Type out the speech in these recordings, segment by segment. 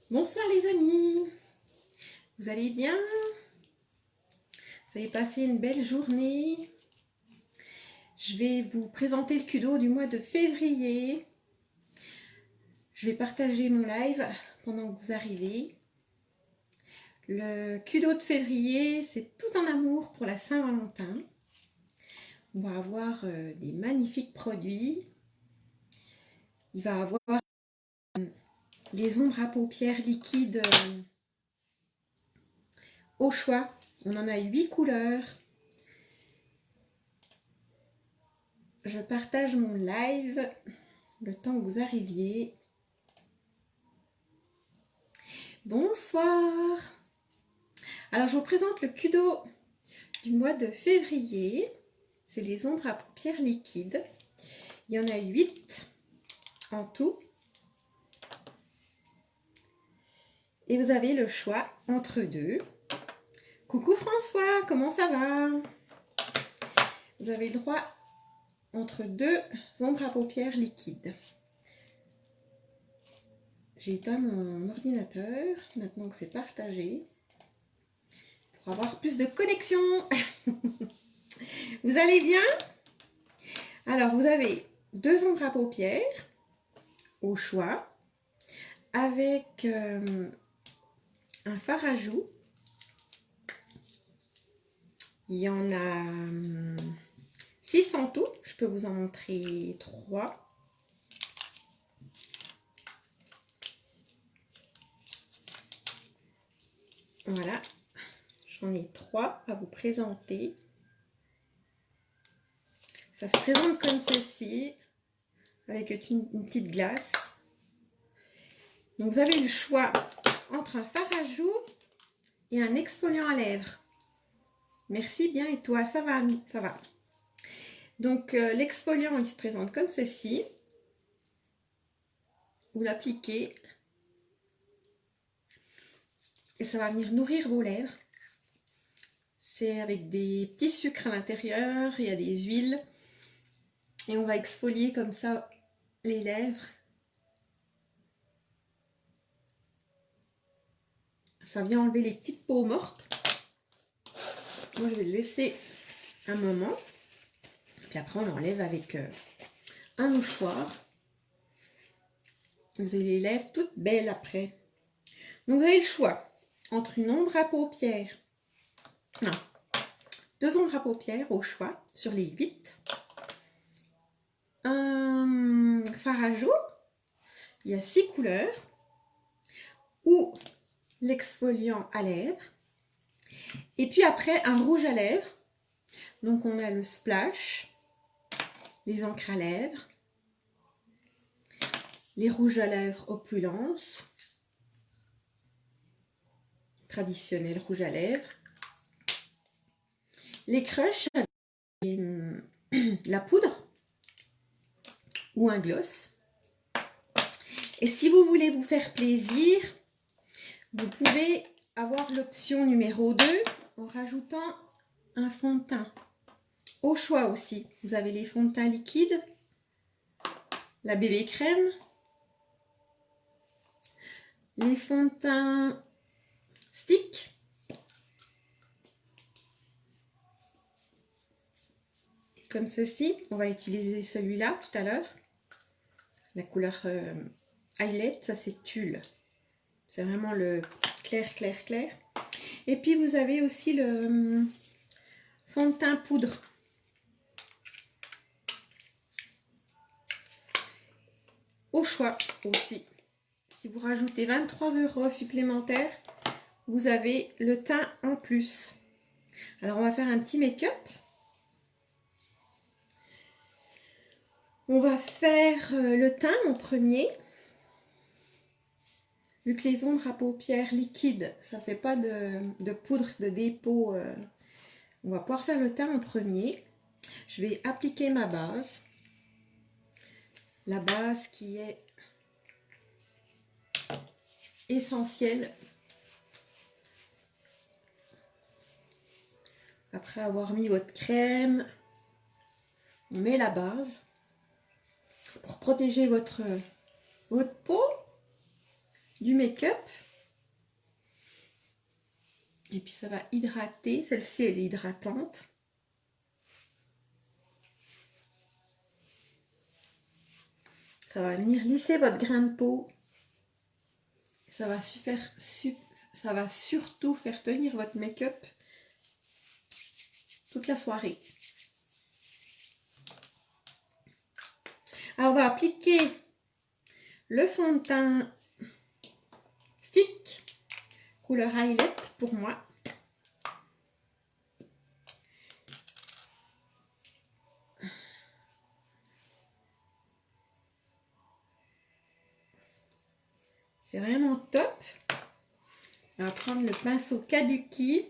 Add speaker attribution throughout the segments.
Speaker 1: Bonsoir les amis, vous allez bien? Vous avez passé une belle journée? Je vais vous présenter le kudo du mois de février. Je vais partager mon live pendant que vous arrivez. Le kudo de février, c'est tout en amour pour la Saint-Valentin. On va avoir des magnifiques produits. Il va avoir des ombres à paupières liquides au choix. On en a 8 couleurs. Je partage mon live le temps que vous arriviez. Bonsoir. Alors je vous présente le kudo du mois de février. C'est les ombres à paupières liquides. Il y en a 8 en tout. Et vous avez le choix entre deux. Coucou François, comment ça va? Vous avez le droit entre deux ombres à paupières liquides. J'ai éteint mon ordinateur, maintenant que c'est partagé, pour avoir plus de connexion. Vous allez bien? Alors, vous avez deux ombres à paupières au choix, avec un fard à joues. Il y en a 6 en tout. Je peux vous en montrer 3. Voilà, j'en ai 3 à vous présenter. Ça se présente comme ceci, avec une petite glace. Donc vous avez le choix entre un fard à joues et un exfoliant à lèvres. Merci bien, et toi, ça va? Ça va. Donc l'exfoliant, il se présente comme ceci. Vous l'appliquez et ça va venir nourrir vos lèvres. C'est avec des petits sucres à l'intérieur, il y a des huiles. Et on va exfolier comme ça les lèvres. Ça vient enlever les petites peaux mortes. Moi, je vais le laisser un moment. Puis après, on l'enlève avec un mouchoir. Vous avez les lèvres toutes belles après. Donc, vous avez le choix entre une ombre à paupières. Non, 2 ombres à paupières au choix sur les 8. Un fard à joues. Il y a 6 couleurs. Ou l'exfoliant à lèvres. Et puis après, un rouge à lèvres. Donc, on a le splash, les encres à lèvres, les rouges à lèvres opulence, traditionnel rouge à lèvres, les crushs, la poudre ou un gloss. Et si vous voulez vous faire plaisir, vous pouvez avoir l'option numéro 2 en rajoutant un fond de teint. Au choix aussi, vous avez les fonds de teint liquides, la bébé crème, les fonds de teint stick, comme ceci. On va utiliser celui-là tout à l'heure. La couleur highlight, ça c'est tulle. C'est vraiment le clair, clair, clair. Et puis vous avez aussi le fond de teint poudre. Au choix aussi. Si vous rajoutez 23 € supplémentaires, vous avez le teint en plus. Alors on va faire un petit make-up. On va faire le teint en premier. Vu que les ombres à paupières liquides, ça ne fait pas de poudre de dépôt, on va pouvoir faire le teint en premier. Je vais appliquer ma base. La base qui est essentielle. Après avoir mis votre crème, on met la base pour protéger votre peau. du make-up. Et puis ça va hydrater. Celle-ci, elle est hydratante. Ça va venir lisser votre grain de peau. Ça va surtout faire tenir votre make-up toute la soirée. Alors, on va appliquer le fond de teint stick, couleur highlight pour moi. C'est vraiment top. On va prendre le pinceau Kabuki.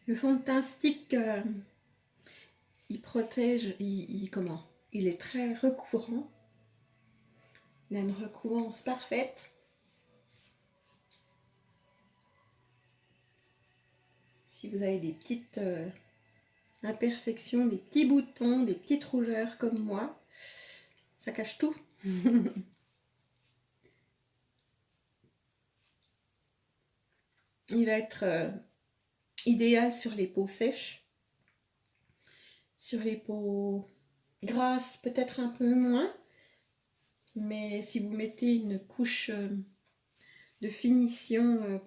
Speaker 1: Le fond de teint stick, il protège, il est très recouvrant. Il a une recouvrance parfaite. Si vous avez des petites imperfections, des petits boutons, des petites rougeurs comme moi, ça cache tout. Il va être idéal sur les peaux sèches. Sur les peaux grasses, peut-être un peu moins. Mais si vous mettez une couche de finition,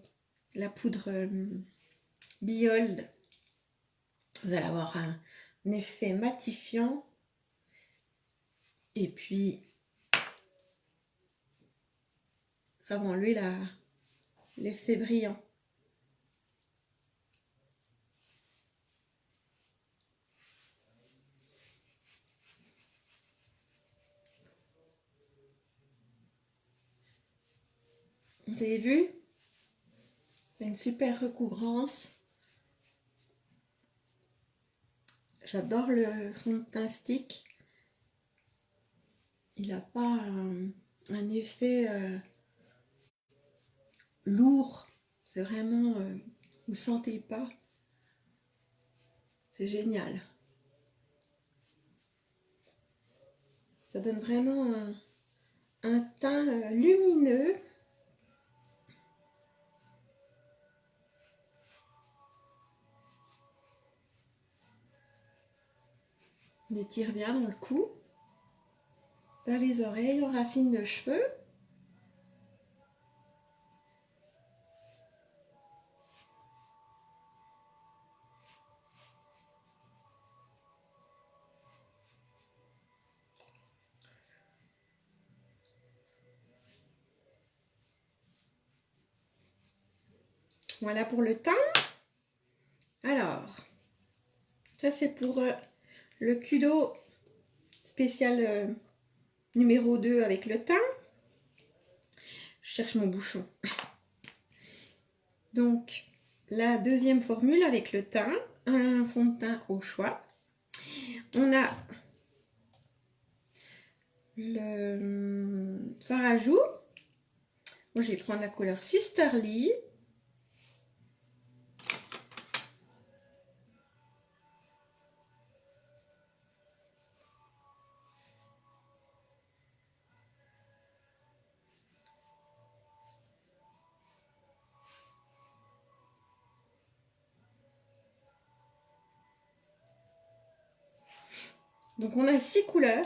Speaker 1: la poudre Biold, vous allez avoir un effet matifiant. Et puis, ça va enlever l'effet brillant. Vous avez vu? C'est une super recouvrance. J'adore le fond de teint stick. Il n'a pas un effet lourd. C'est vraiment, vous ne sentez pas. C'est génial. Ça donne vraiment un teint lumineux. On étire bien dans le cou, vers les oreilles, aux racines de cheveux. Voilà pour le teint. Alors, ça c'est pour le Kudo spécial numéro 2 avec le teint. Je cherche mon bouchon. Donc, la deuxième formule avec le teint, un fond de teint au choix. On a le fard à joues. Moi, je vais prendre la couleur Sisterly. Donc, on a 6 couleurs.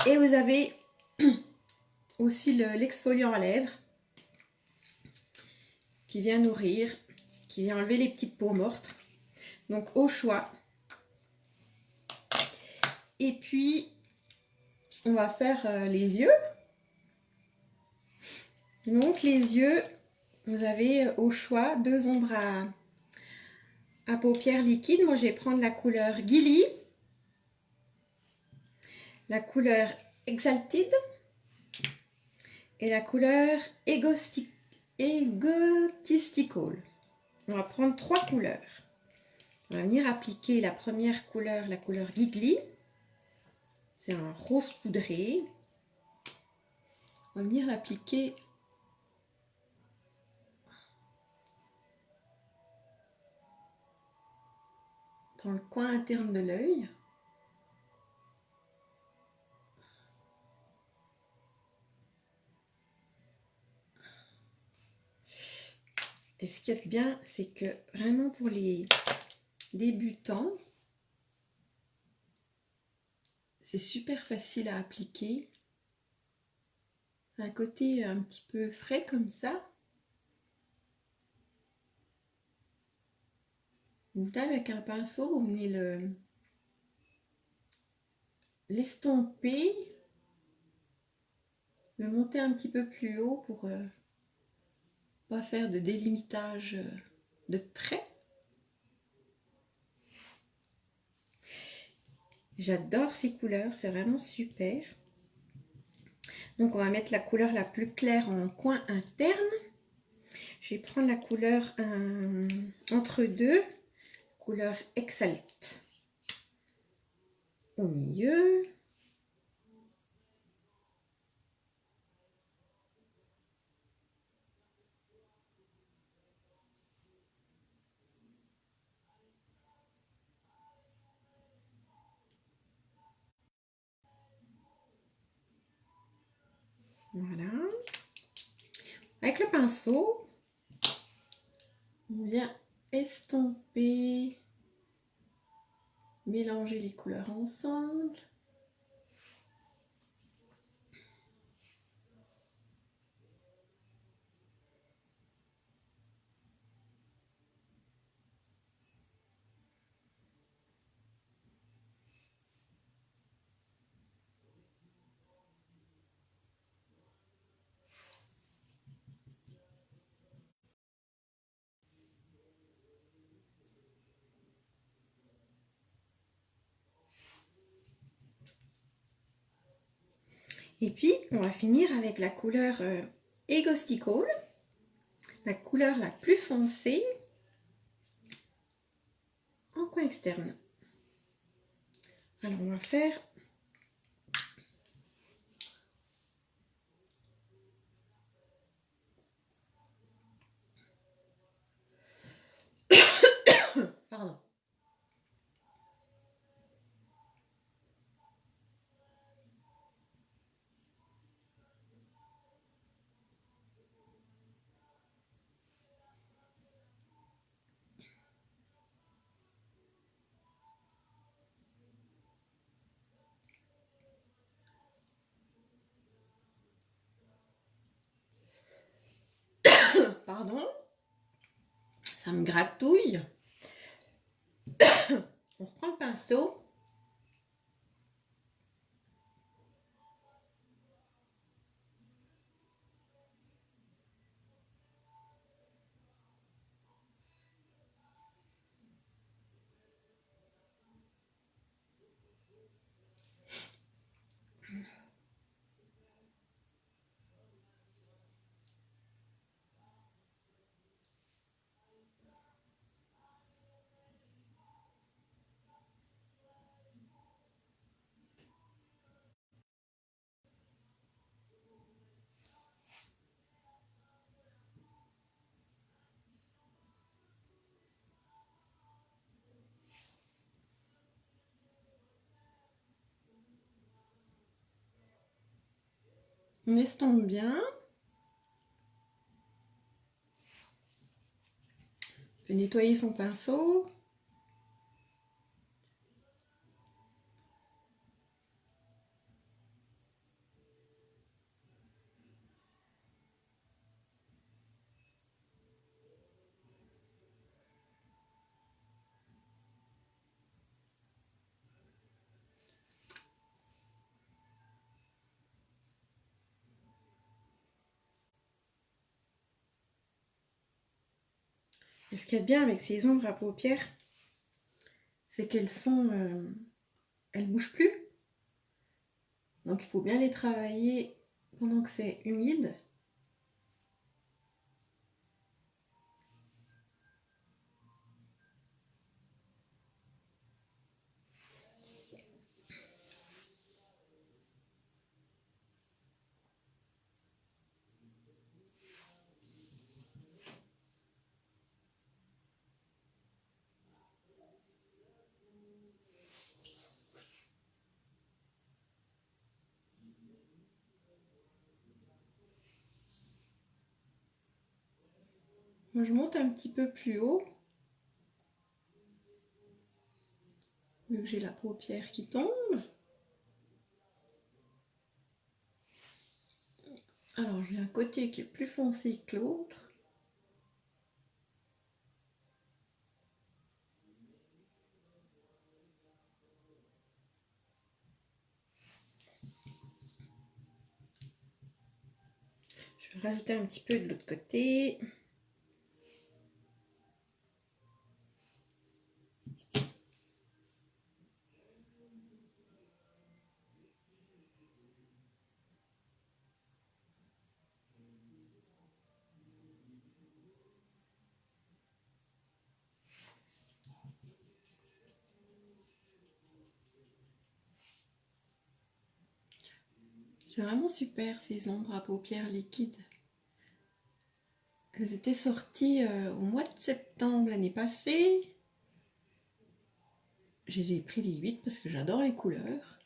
Speaker 1: Et vous avez aussi l'exfoliant à lèvres qui vient nourrir, qui vient enlever les petites peaux mortes. Donc, au choix. Et puis, on va faire les yeux. Donc, les yeux, vous avez au choix 2 ombres à paupières liquides. Moi, je vais prendre la couleur Gilly, la couleur Exalted et la couleur Egotistical. On va prendre 3 couleurs. On va venir appliquer la première couleur, la couleur Giggly. C'est un rose poudré. On va venir l'appliquer dans le coin interne de l'œil. Et ce qui est bien, c'est que vraiment pour les débutants, c'est super facile à appliquer. Un côté un petit peu frais comme ça. Vous venez avec un pinceau, vous venez l'estomper, le monter un petit peu plus haut pour pas faire de délimitage de traits. J'adore ces couleurs, c'est vraiment super. Donc on va mettre la couleur la plus claire en coin interne. Je vais prendre la couleur entre deux, couleur Exalt au milieu. Voilà. Avec le pinceau, on vient estomper, mélanger les couleurs ensemble. Et puis, on va finir avec la couleur Egostical, la couleur la plus foncée en coin externe. Alors, on va faire pardon. Pardon, ça me gratouille. On reprend le pinceau. On estompe bien. On peut nettoyer son pinceau. Et ce qu'il y a de bien avec ces ombres à paupières, c'est qu'elles elles bougent plus. Donc il faut bien les travailler pendant que c'est humide. Moi, je monte un petit peu plus haut, vu que j'ai la paupière qui tombe. Alors, j'ai un côté qui est plus foncé que l'autre. Je vais rajouter un petit peu de l'autre côté. C'est vraiment super ces ombres à paupières liquides. Elles étaient sorties au mois de septembre l'année passée. Je les ai pris les 8 parce que j'adore les couleurs.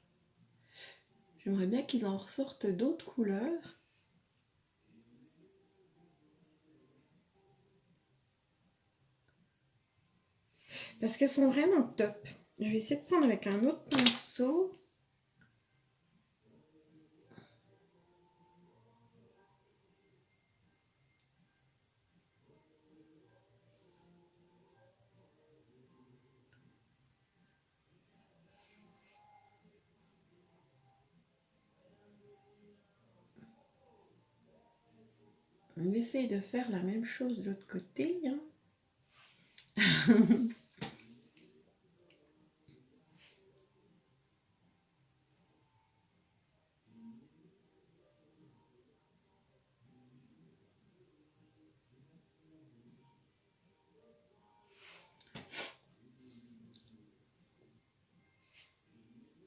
Speaker 1: J'aimerais bien qu'ils en ressortent d'autres couleurs. Parce qu'elles sont vraiment top. Je vais essayer de prendre avec un autre pinceau. On essaye de faire la même chose de l'autre côté. Hein.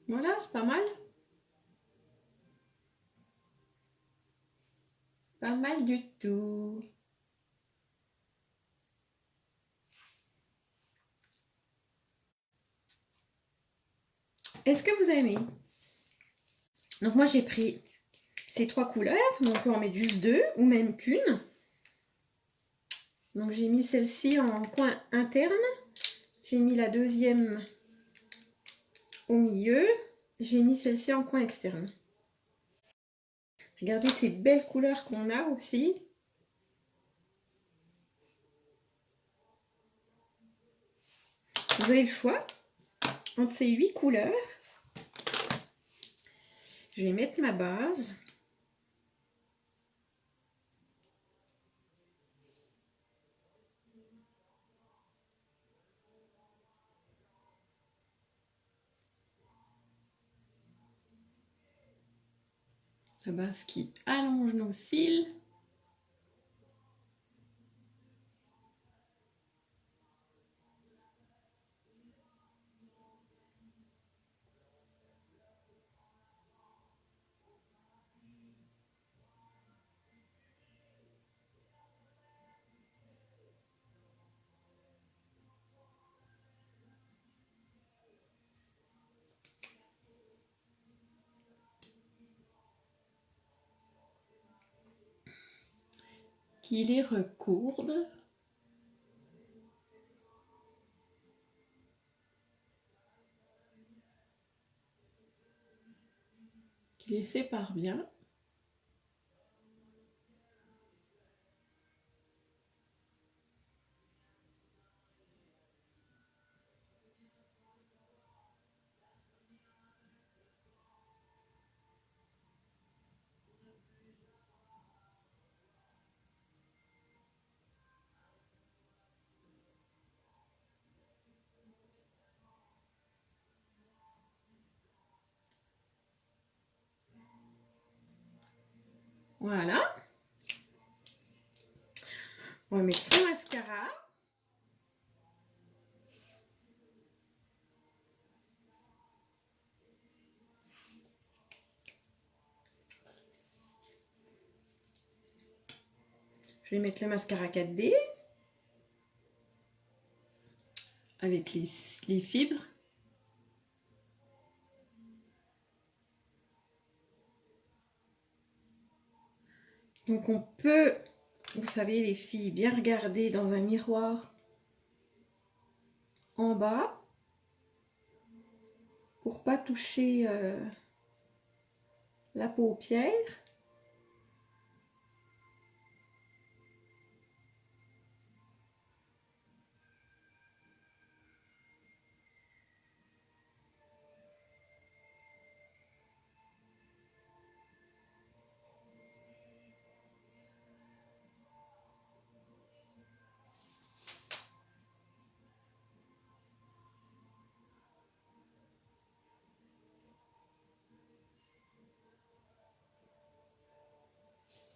Speaker 1: Voilà, c'est pas mal. Pas mal du tout. Est-ce que vous aimez? Donc moi j'ai pris ces 3 couleurs, donc on peut en mettre juste 2 ou même qu'une. Donc j'ai mis celle-ci en coin interne, j'ai mis la deuxième au milieu, j'ai mis celle-ci en coin externe. Regardez ces belles couleurs qu'on a aussi. Vous avez le choix entre ces 8 couleurs. Je vais mettre ma base. La base qui allonge nos cils. Qui les recourde. Qui les sépare bien. Voilà. On va mettre son mascara. Je vais mettre le mascara 4D avec les fibres. Donc on peut Vous savez, les filles, bien regarder dans un miroir en bas pour pas toucher la paupière.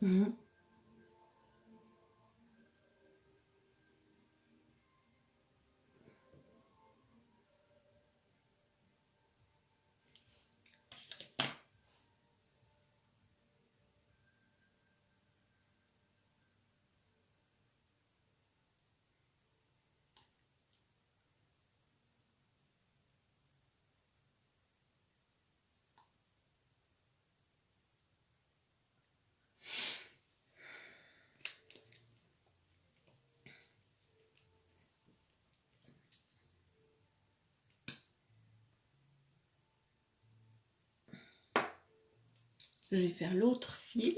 Speaker 1: Mhm. Je vais faire l'autre cil.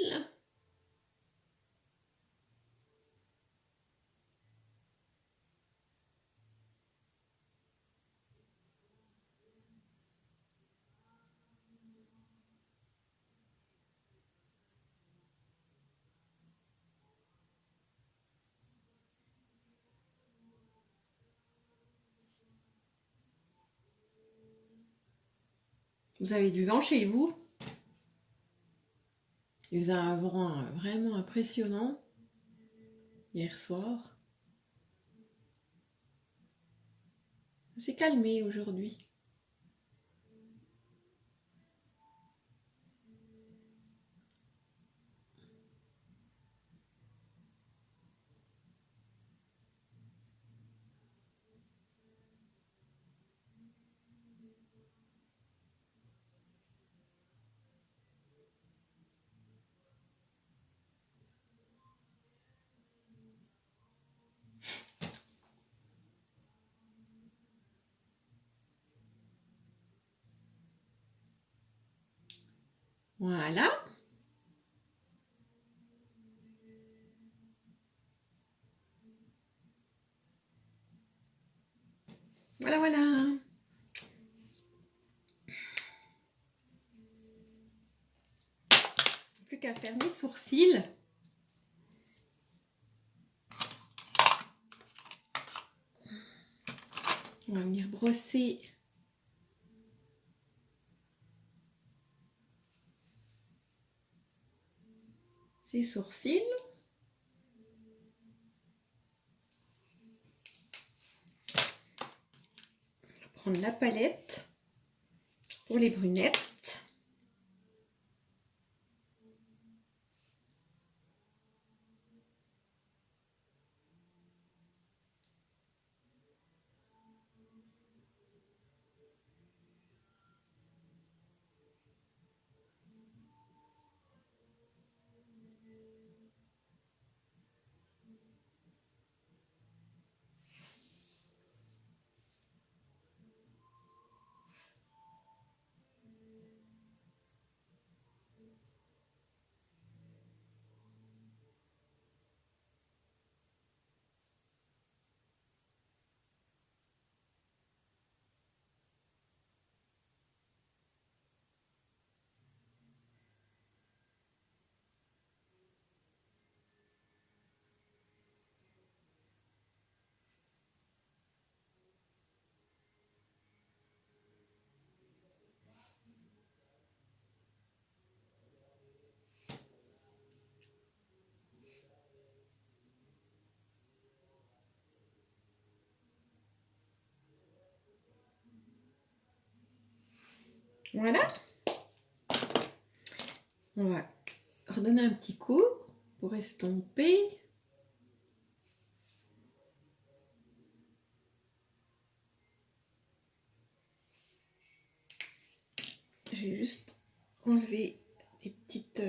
Speaker 1: Vous avez du vent chez vous? Il faisait un vent vraiment impressionnant hier soir. C'est calmé aujourd'hui. Voilà. Voilà, voilà. Plus qu'à faire mes sourcils. On va venir brosser ses sourcils. On va prendre la palette pour les brunettes. Voilà. On va redonner un petit coup pour estomper. J'ai juste enlevé des petites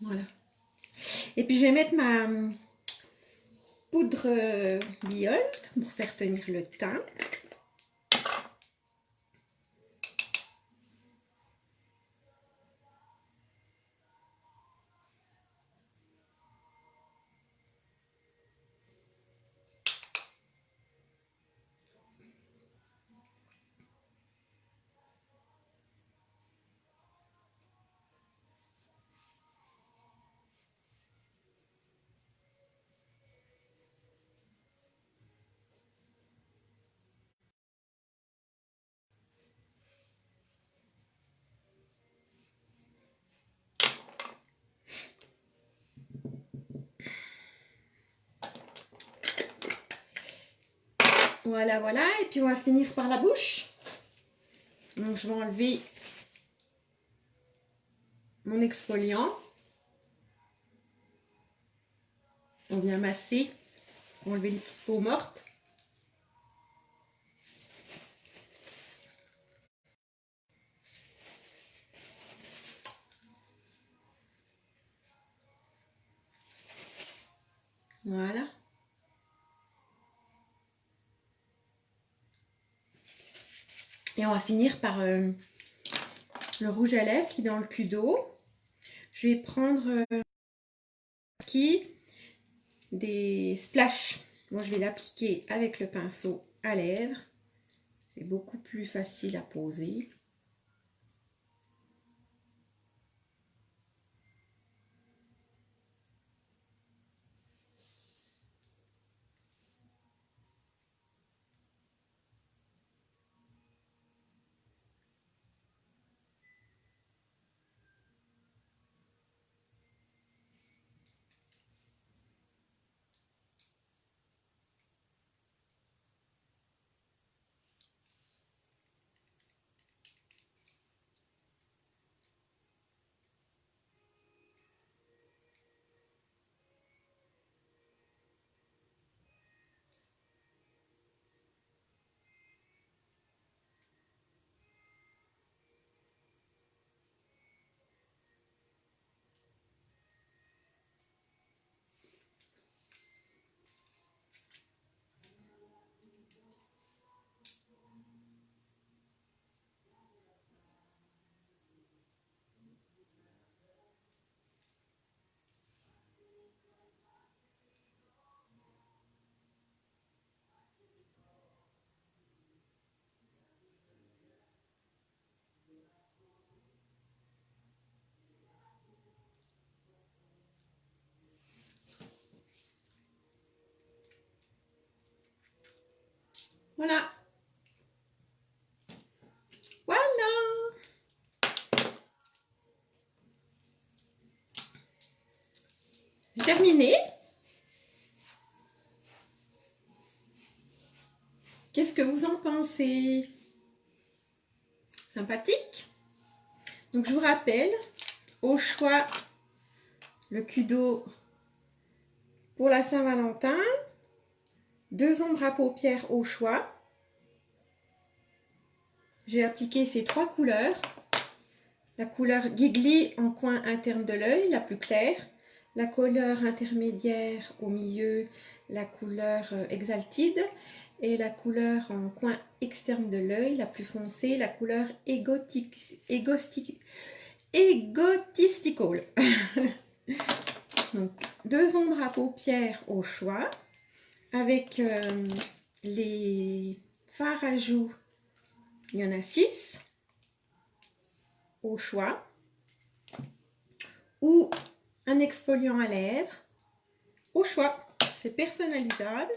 Speaker 1: Voilà. Et puis je vais mettre ma poudre biole pour faire tenir le teint. Voilà, voilà. Et puis on va finir par la bouche. Donc je vais enlever mon exfoliant. On vient masser pour enlever les petites peaux mortes. Voilà. Et on va finir par le rouge à lèvres qui est dans le cul d'eau. Je vais prendre des splashes. Moi, je vais l'appliquer avec le pinceau à lèvres. C'est beaucoup plus facile à poser. Voilà. Voilà. J'ai terminé. Qu'est-ce que vous en pensez? Sympathique? Donc je vous rappelle, au choix, le cul d'eau pour la Saint-Valentin, 2 ombres à paupières au choix. J'ai appliqué ces 3 couleurs. La couleur Giggly en coin interne de l'œil, la plus claire. La couleur intermédiaire au milieu, la couleur Exalted. Et la couleur en coin externe de l'œil, la plus foncée, la couleur Egotistical. Donc, 2 ombres à paupières au choix. Avec les fards à joues, il y en a 6 au choix. Ou un exfoliant à lèvres au choix. C'est personnalisable.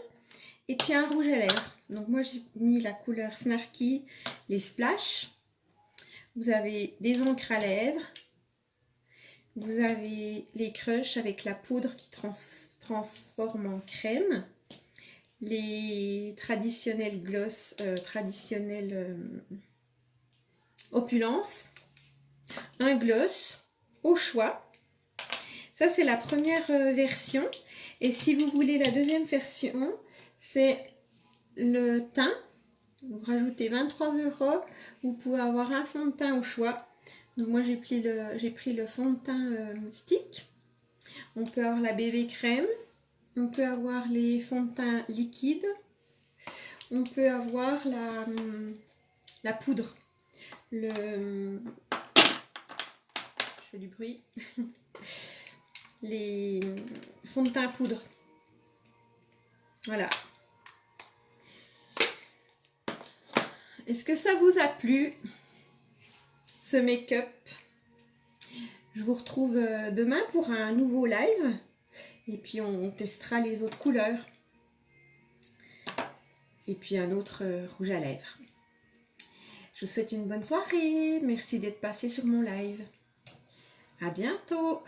Speaker 1: Et puis un rouge à lèvres. Donc moi j'ai mis la couleur Snarky, les Splash. Vous avez des encres à lèvres. Vous avez les Crush avec la poudre qui transforme en crème. Les traditionnels gloss, opulence. Un gloss au choix. Ça c'est la première version. Et si vous voulez la deuxième version, c'est le teint. Vous rajoutez 23 €. Vous pouvez avoir un fond de teint au choix. Donc moi j'ai pris le fond de teint stick. On peut avoir la bébé crème. On peut avoir les fonds de teint liquides. On peut avoir la poudre. Je fais du bruit. Les fonds de teint à poudre. Voilà. Est-ce que ça vous a plu, ce make-up? Je vous retrouve demain pour un nouveau live. Et puis on testera les autres couleurs. Et puis un autre rouge à lèvres. Je vous souhaite une bonne soirée. Merci d'être passé sur mon live. À bientôt.